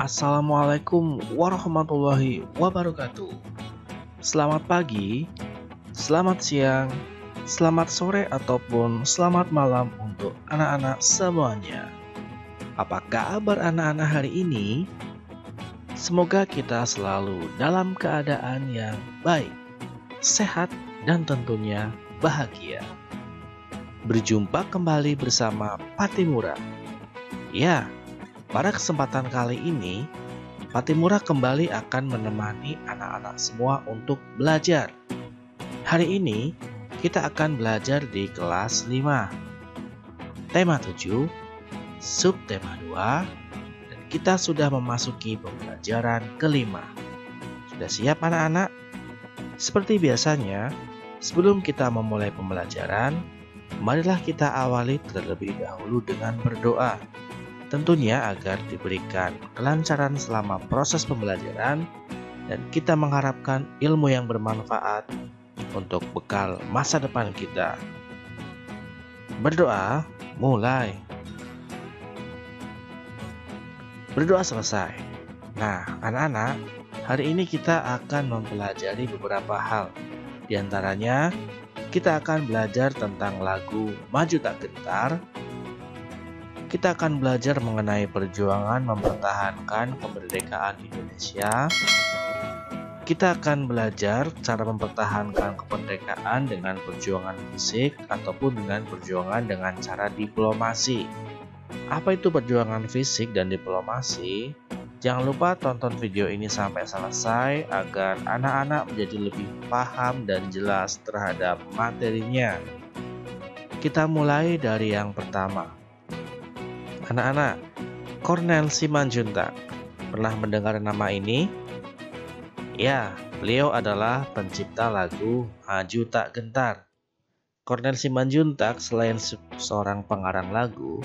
Assalamualaikum warahmatullahi wabarakatuh. Selamat pagi, selamat siang, selamat sore, ataupun selamat malam untuk anak-anak semuanya. Apa kabar anak-anak hari ini? Semoga kita selalu dalam keadaan yang baik, sehat, dan tentunya bahagia. Berjumpa kembali bersama Patimura. Ya, pada kesempatan kali ini, Patimura kembali akan menemani anak-anak semua untuk belajar. Hari ini, kita akan belajar di kelas 5. Tema 7, subtema 2, dan kita sudah memasuki pembelajaran kelima. Sudah siap anak-anak? Seperti biasanya, sebelum kita memulai pembelajaran, marilah kita awali terlebih dahulu dengan berdoa. Tentunya agar diberikan kelancaran selama proses pembelajaran dan kita mengharapkan ilmu yang bermanfaat untuk bekal masa depan kita. Berdoa, mulai. Berdoa selesai. Nah, anak-anak, hari ini kita akan mempelajari beberapa hal. Di antaranya, kita akan belajar tentang lagu Maju Tak Gentar. Kita akan belajar mengenai perjuangan mempertahankan kemerdekaan Indonesia. Kita akan belajar cara mempertahankan kemerdekaan dengan perjuangan fisik ataupun dengan perjuangan dengan cara diplomasi. Apa itu perjuangan fisik dan diplomasi? Jangan lupa tonton video ini sampai selesai agar anak-anak menjadi lebih paham dan jelas terhadap materinya. Kita mulai dari yang pertama. Anak-anak, Cornel Simanjuntak, pernah mendengar nama ini? Ya, beliau adalah pencipta lagu Maju Tak Gentar. Cornel Simanjuntak selain seorang pengarang lagu,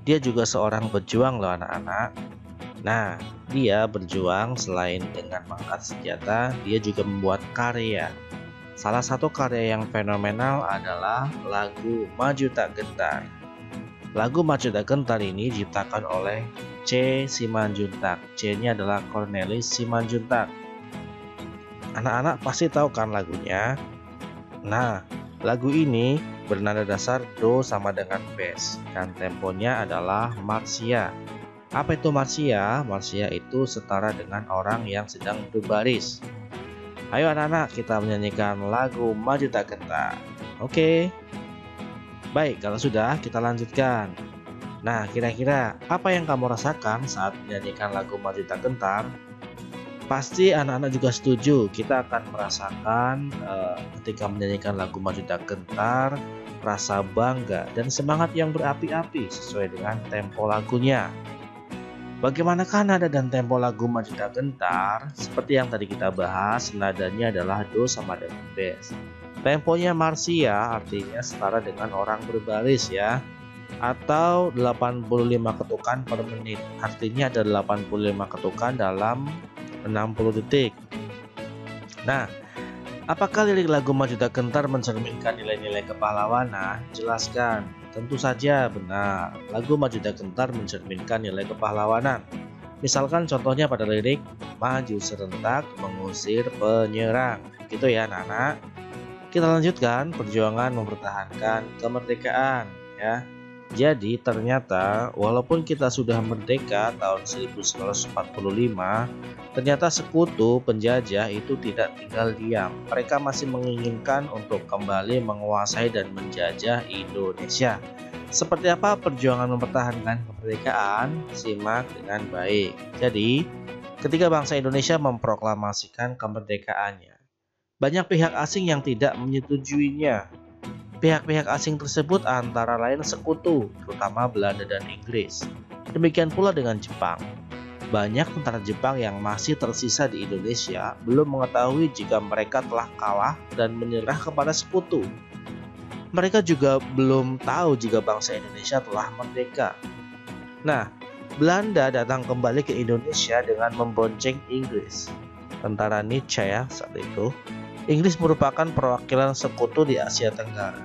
dia juga seorang pejuang loh anak-anak. Nah, dia berjuang selain dengan mengangkat senjata, dia juga membuat karya. Salah satu karya yang fenomenal adalah lagu Maju Tak Gentar. Lagu Maju Tak Gentar ini diciptakan oleh C. Simanjuntak. C-nya adalah Cornelis Simanjuntak. Anak-anak pasti tahu kan lagunya? Nah, lagu ini bernada dasar Do sama dengan Bes, dan temponya adalah Marsia. Apa itu Marsia? Marsia itu setara dengan orang yang sedang berbaris. Ayo anak-anak, kita menyanyikan lagu Maju Tak Gentar. Oke? Baik, kalau sudah kita lanjutkan. Nah, kira-kira apa yang kamu rasakan saat menyanyikan lagu Maju Tak Gentar? Pasti anak-anak juga setuju. Kita akan merasakan ketika menyanyikan lagu Maju Tak Gentar, rasa bangga dan semangat yang berapi-api sesuai dengan tempo lagunya. Bagaimanakah nada dan tempo lagu Maju Tak Gentar? Seperti yang tadi kita bahas, nadanya adalah Do sama dengan Bes. Temponya Marsia artinya setara dengan orang berbaris ya, atau 85 ketukan per menit. Artinya ada 85 ketukan dalam 60 detik. Nah, apakah lirik lagu Maju Tak Gentar mencerminkan nilai-nilai kepahlawanan? Jelaskan. Tentu saja benar. Lagu Maju Tak Gentar mencerminkan nilai kepahlawanan. Misalkan contohnya pada lirik maju serentak mengusir penyerang. Gitu ya anak-anak. Kita lanjutkan perjuangan mempertahankan kemerdekaan ya. Jadi ternyata walaupun kita sudah merdeka tahun 1945, ternyata sekutu penjajah itu tidak tinggal diam. Mereka masih menginginkan untuk kembali menguasai dan menjajah Indonesia. Seperti apa perjuangan mempertahankan kemerdekaan? Simak dengan baik. Jadi, ketika bangsa Indonesia memproklamasikan kemerdekaannya, banyak pihak asing yang tidak menyetujuinya. Pihak-pihak asing tersebut antara lain sekutu, terutama Belanda dan Inggris. Demikian pula dengan Jepang. Banyak tentara Jepang yang masih tersisa di Indonesia belum mengetahui jika mereka telah kalah dan menyerah kepada sekutu. Mereka juga belum tahu jika bangsa Indonesia telah merdeka. Nah, Belanda datang kembali ke Indonesia dengan membonceng Inggris. Tentara Nietzsche ya saat itu. Inggris merupakan perwakilan sekutu di Asia Tenggara.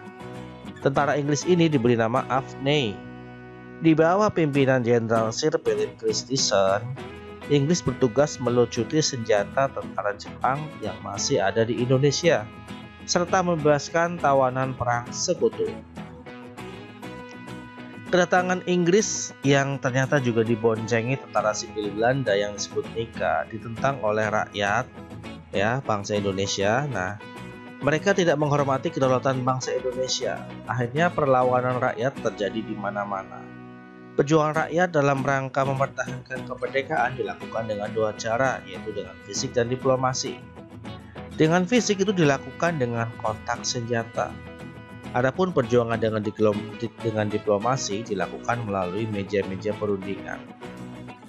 Tentara Inggris ini diberi nama Afney. Di bawah pimpinan Jenderal Sir Philip Christison, Inggris bertugas melucuti senjata tentara Jepang yang masih ada di Indonesia, serta membebaskan tawanan perang sekutu. Kedatangan Inggris yang ternyata juga diboncengi tentara sipil Belanda yang disebut Nika ditentang oleh rakyat ya bangsa Indonesia. Nah, mereka tidak menghormati kedaulatan bangsa Indonesia. Akhirnya perlawanan rakyat terjadi di mana-mana. Perjuangan rakyat dalam rangka mempertahankan kemerdekaan dilakukan dengan dua cara, yaitu dengan fisik dan diplomasi. Dengan fisik itu dilakukan dengan kontak senjata. Adapun perjuangan dengan diplomasi dilakukan melalui meja-meja perundingan.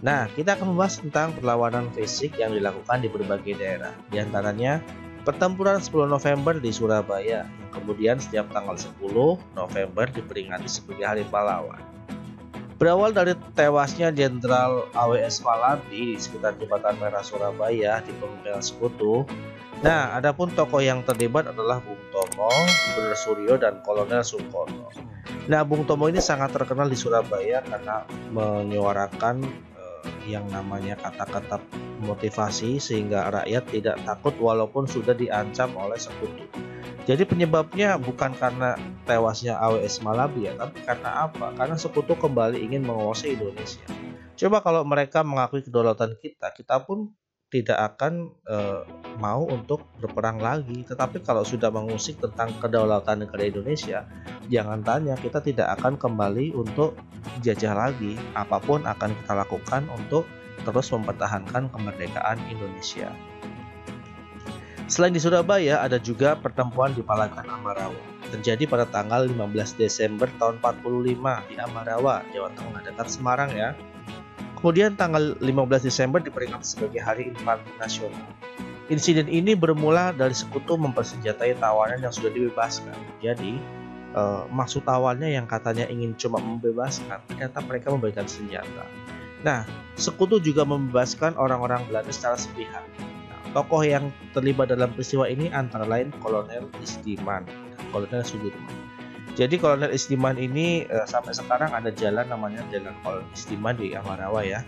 Nah, kita akan membahas tentang perlawanan fisik yang dilakukan di berbagai daerah. Di antaranya, pertempuran 10 November di Surabaya, yang kemudian setiap tanggal 10 November diperingati sebagai Hari Pahlawan. Berawal dari tewasnya Jenderal AWS Malabi di sekitar Jembatan Merah Surabaya di pemimpinan Sekutu. Nah, adapun tokoh yang terlibat adalah Bung Tomo, Gubernur Suryo, dan Kolonel Supono. Nah, Bung Tomo ini sangat terkenal di Surabaya karena menyuarakan yang namanya kata-kata motivasi sehingga rakyat tidak takut walaupun sudah diancam oleh sekutu. Jadi penyebabnya bukan karena tewasnya AWS Malabi ya, tapi karena apa? Karena sekutu kembali ingin menguasai Indonesia. Coba kalau mereka mengakui kedaulatan kita, kita pun tidak akan mau untuk berperang lagi. Tetapi kalau sudah mengusik tentang kedaulatan negara Indonesia, jangan tanya, kita tidak akan kembali untuk jajah lagi. Apapun akan kita lakukan untuk terus mempertahankan kemerdekaan Indonesia. Selain di Surabaya, ada juga pertempuran di Palagan Ambarawa. Terjadi pada tanggal 15 Desember tahun 45 di Ambarawa, Jawa Tengah, dekat Semarang ya. Kemudian tanggal 15 Desember diperingati sebagai Hari Infanteri Nasional. Insiden ini bermula dari sekutu mempersenjatai tawanan yang sudah dibebaskan. Jadi maksud awalnya yang katanya ingin cuma membebaskan, ternyata mereka memberikan senjata. Nah, sekutu juga membebaskan orang-orang Belanda secara sepihak. Nah, tokoh yang terlibat dalam peristiwa ini antara lain Kolonel Istiman dan Kolonel Sudirman. Jadi Kolonel Istiman ini sampai sekarang ada jalan namanya Jalan Kolonel Istiman di Ambarawa ya.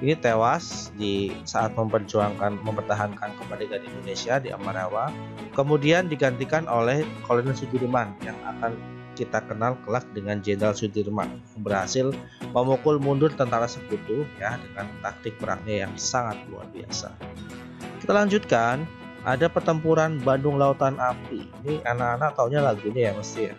Ini tewas di saat mempertahankan kemerdekaan Indonesia di Ambarawa. Kemudian digantikan oleh Kolonel Sudirman yang akan kita kenal kelak dengan Jenderal Sudirman, yang berhasil memukul mundur tentara sekutu ya dengan taktik perangnya yang sangat luar biasa. Kita lanjutkan, ada pertempuran Bandung Lautan Api. Ini anak-anak taunya lagunya ya mesti ya.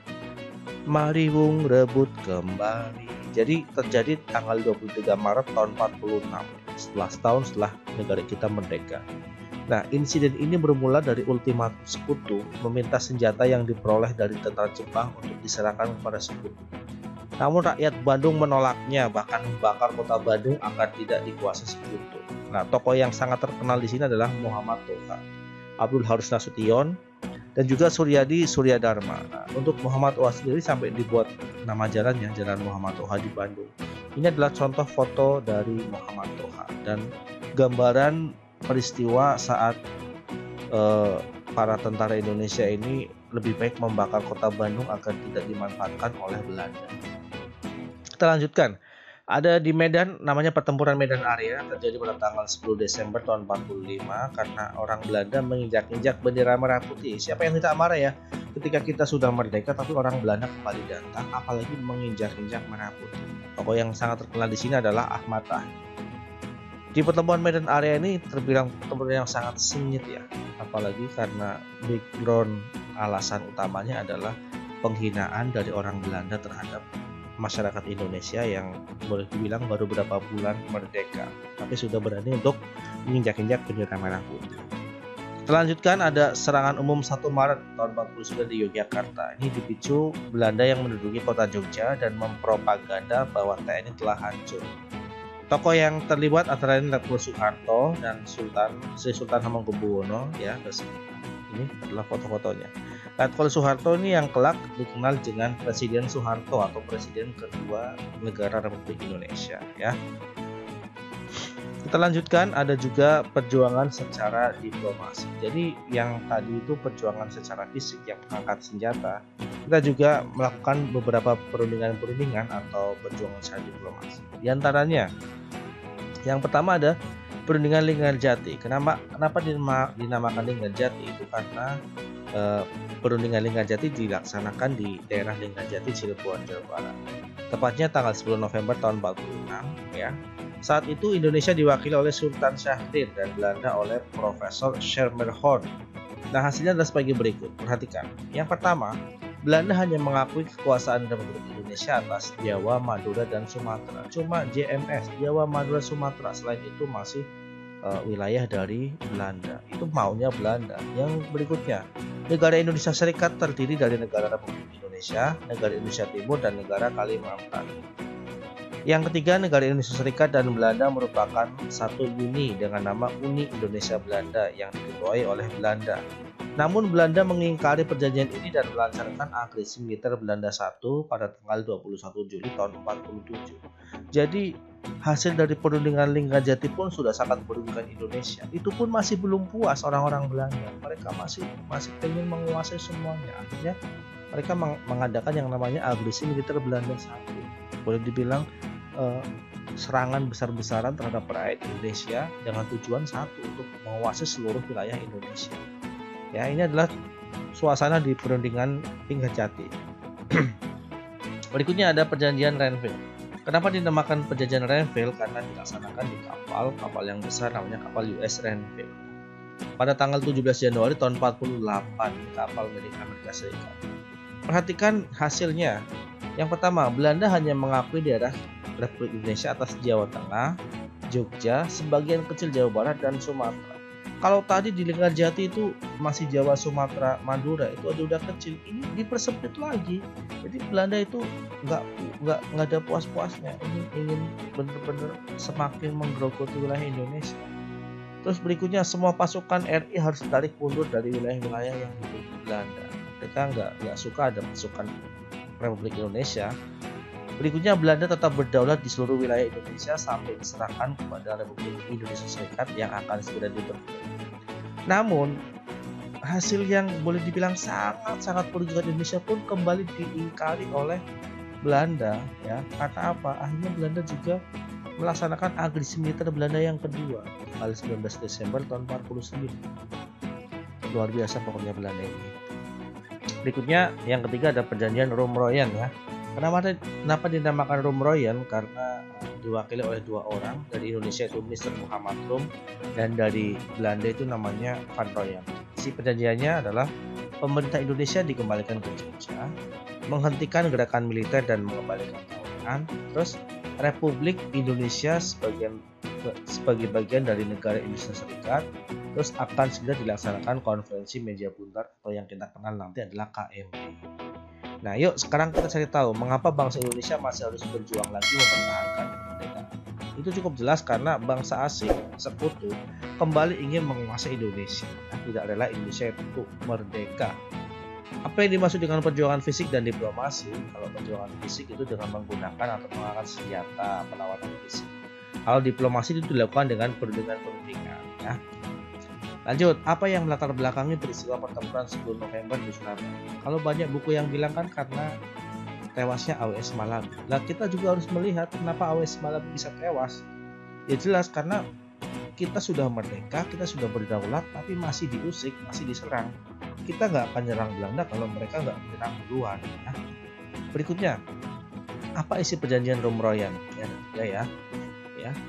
Mari Wung rebut kembali. Jadi terjadi tanggal 23 Maret tahun 46, setelah setahun setelah negara kita merdeka. Nah, insiden ini bermula dari ultimatum sekutu meminta senjata yang diperoleh dari tentara Jepang untuk diserahkan kepada sekutu. Namun rakyat Bandung menolaknya, bahkan membakar kota Bandung agar tidak dikuasai sekutu. Nah, tokoh yang sangat terkenal di sini adalah Muhammad Toha, Abdul Harus Nasution, dan juga Suryadi Suryadharma. Nah, untuk Muhammad Toha sendiri sampai dibuat nama jalannya, Jalan Muhammad Toha di Bandung. Ini adalah contoh foto dari Muhammad Toha dan gambaran peristiwa saat para tentara Indonesia ini lebih baik membakar kota Bandung agar tidak dimanfaatkan oleh Belanda. Kita lanjutkan. Ada di Medan, namanya pertempuran Medan Area, terjadi pada tanggal 10 Desember tahun 45 karena orang Belanda menginjak-injak bendera merah putih. Siapa yang tidak marah ya ketika kita sudah merdeka tapi orang Belanda kembali datang, apalagi menginjak-injak merah putih. Tokoh yang sangat terkenal di sini adalah Ahmad Tahir. Di pertempuran Medan Area ini terbilang pertempuran yang sangat sengit ya, apalagi karena background alasan utamanya adalah penghinaan dari orang Belanda terhadap masyarakat Indonesia yang boleh dibilang baru beberapa bulan merdeka, tapi sudah berani untuk menginjak-injak bendera merah putih. Selanjutkan ada serangan umum 1 Maret tahun 49 di Yogyakarta. Ini dipicu Belanda yang menduduki kota Jogja dan mempropaganda bahwa TNI telah hancur. Tokoh yang terlibat antara lain Letkol Soeharto dan Sri Sultan Hamengkubuwono ya. Ini adalah foto-fotonya. Letkol Soeharto ini yang kelak dikenal dengan Presiden Soeharto atau Presiden kedua negara Republik Indonesia ya. Kita lanjutkan, ada juga perjuangan secara diplomasi. Jadi yang tadi itu perjuangan secara fisik yang mengangkat senjata, kita juga melakukan beberapa perundingan-perundingan atau perjuangan secara diplomasi. Di antaranya Yang pertama ada Perundingan Linggarjati. Kenapa dinamakan Linggarjati? Itu karena Perundingan Linggarjati dilaksanakan di daerah Linggarjati, Cirebon, Jawa Barat. Tepatnya tanggal 10 November tahun 46 ya. Saat itu Indonesia diwakili oleh Sultan Syahrir dan Belanda oleh Profesor Schermerhorn. Nah, hasilnya adalah sebagai berikut. Perhatikan. Yang pertama, Belanda hanya mengakui kekuasaan Republik Indonesia atas Jawa, Madura, dan Sumatera. Cuma JMS, Jawa, Madura, Sumatera. Selain itu masih wilayah dari Belanda. Itu maunya Belanda. Yang berikutnya, negara Indonesia Serikat terdiri dari negara Republik Indonesia, negara Indonesia Timur, dan negara Kalimantan. Yang ketiga, negara Indonesia Serikat dan Belanda merupakan satu uni dengan nama Uni Indonesia Belanda yang diketuai oleh Belanda. Namun Belanda mengingkari perjanjian ini dan melancarkan agresi militer Belanda I pada tanggal 21 Juli tahun 47. Jadi hasil dari Perundingan Linggarjati pun sudah sangat merugikan Indonesia. Itu pun masih belum puas orang-orang Belanda. Mereka masih ingin menguasai semuanya. Akhirnya mereka mengadakan yang namanya agresi militer Belanda I. Boleh dibilang serangan besar-besaran terhadap rakyat Indonesia dengan tujuan satu, untuk menguasai seluruh wilayah Indonesia. Ya, ini adalah suasana di Perundingan Linggarjati. Berikutnya ada Perjanjian Renville. Kenapa dinamakan Perjanjian Renville? Karena dilaksanakan di kapal yang besar, namanya kapal US Renville. Pada tanggal 17 Januari tahun 48, kapal milik Amerika Serikat. Perhatikan hasilnya. Yang pertama, Belanda hanya mengakui daerah Republik Indonesia atas Jawa Tengah, Jogja, sebagian kecil Jawa Barat, dan Sumatera. Kalau tadi di Linggarjati itu masih Jawa, Sumatera, Madura, itu udah kecil. Ini dipersempit lagi. Jadi Belanda itu nggak ada puas-puasnya. Ini ingin benar-benar semakin menggerogoti wilayah Indonesia. Terus berikutnya, semua pasukan RI harus ditarik mundur dari wilayah-wilayah yang diduduki Belanda. Mereka nggak suka ada pasukan Republik Indonesia. Berikutnya, Belanda tetap berdaulat di seluruh wilayah Indonesia sampai diserahkan kepada Republik Indonesia Serikat yang akan segera dibentuk. Namun, hasil yang boleh dibilang sangat merugikan Indonesia pun kembali diingkari oleh Belanda, ya. Karena apa? Akhirnya Belanda juga melaksanakan agresi militer Belanda yang kedua, tanggal 19 Desember tahun 49. Luar biasa pokoknya Belanda ini. Berikutnya, yang ketiga ada Perjanjian Roem-Royen, ya. Kenapa dinamakan Roem-Royen? Karena diwakili oleh dua orang. Dari Indonesia itu Mr. Muhammad Roem, dan dari Belanda itu namanya Van Royen. Isi perjanjiannya adalah pemerintah Indonesia dikembalikan ke Jogja, menghentikan gerakan militer dan mengembalikan kewenangan. Terus Republik Indonesia sebagai bagian dari negara Indonesia Serikat. Terus akan segera dilaksanakan konferensi meja buntar atau yang kita kenal nanti adalah KMP. Nah, yuk sekarang kita cari tahu mengapa bangsa Indonesia masih harus berjuang lagi mempertahankan kemerdekaan. Itu cukup jelas karena bangsa asing, sekutu, kembali ingin menguasai Indonesia. Tidak rela Indonesia itu merdeka. Apa yang dimaksud dengan perjuangan fisik dan diplomasi? Kalau perjuangan fisik itu dengan menggunakan atau mengangkat senjata, perlawanan fisik. Kalau diplomasi itu dilakukan dengan perundingan. Ya. Lanjut, apa yang melatar belakangi peristiwa pertempuran 10 November di Surabaya? Kalau banyak buku yang bilang kan karena tewasnya AWS Malabi. Nah, kita juga harus melihat kenapa AWS Malabi bisa tewas. Ya jelas karena kita sudah merdeka, kita sudah berdaulat, tapi masih diusik, masih diserang. Kita nggak akan nyerang Belanda kalau mereka nggak menyerang duluan. Ya. Berikutnya, apa isi perjanjian Roem-Royen? Ya.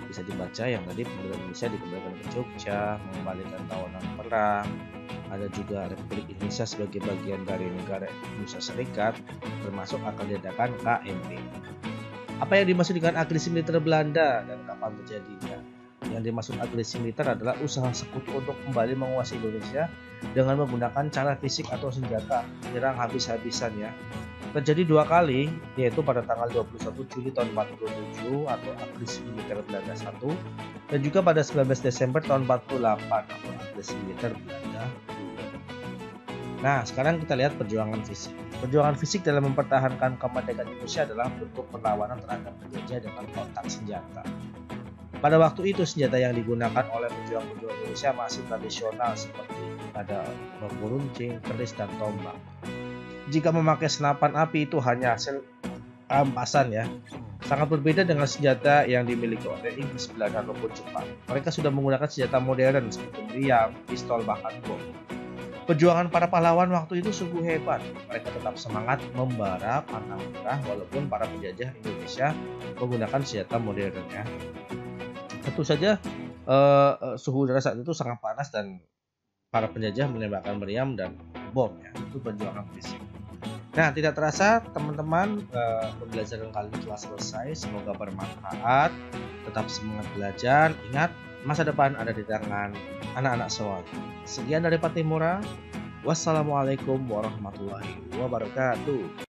Bisa dibaca yang tadi pemerintah Indonesia dikembalikan ke Jogja, mengembalikan tawanan perang. Ada juga Republik Indonesia sebagai bagian dari negara Indonesia Serikat, termasuk akan diadakan KMP. Apa yang dimaksud dengan agresi militer Belanda dan kapan terjadinya? Yang dimaksud agresi militer adalah usaha sekutu untuk kembali menguasai Indonesia dengan menggunakan cara fisik atau senjata, menyerang habis-habisan ya. Terjadi dua kali, yaitu pada tanggal 21 Juli tahun 47 atau agresi militer Belanda I, dan juga pada 19 Desember tahun 48 atau agresi militer Belanda II. Nah, sekarang kita lihat perjuangan fisik. Perjuangan fisik dalam mempertahankan kemerdekaan Indonesia adalah bentuk perlawanan terhadap penjajah dengan kontak senjata. Pada waktu itu senjata yang digunakan oleh pejuang-pejuang Indonesia masih tradisional seperti ada bambu runcing, keris, dan tombak. Jika memakai senapan api itu hanya hasil rampasan ya. Sangat berbeda dengan senjata yang dimiliki oleh Inggris, Belanda, ataupun Jepang. Mereka sudah menggunakan senjata modern seperti meriam, pistol, bahkan bom. Perjuangan para pahlawan waktu itu sungguh hebat. Mereka tetap semangat membara pantang menyerah walaupun para penjajah Indonesia menggunakan senjata modern ya. Tentu saja suhu udara saat itu sangat panas dan para penjajah menembakkan meriam dan bom ya. Itu perjuangan fisik. Nah, tidak terasa teman-teman, pembelajaran kali ini telah selesai. Semoga bermanfaat. Tetap semangat belajar. Ingat, masa depan ada di tangan anak-anak semua. Sekian dari Patimura. Wassalamualaikum warahmatullahi wabarakatuh.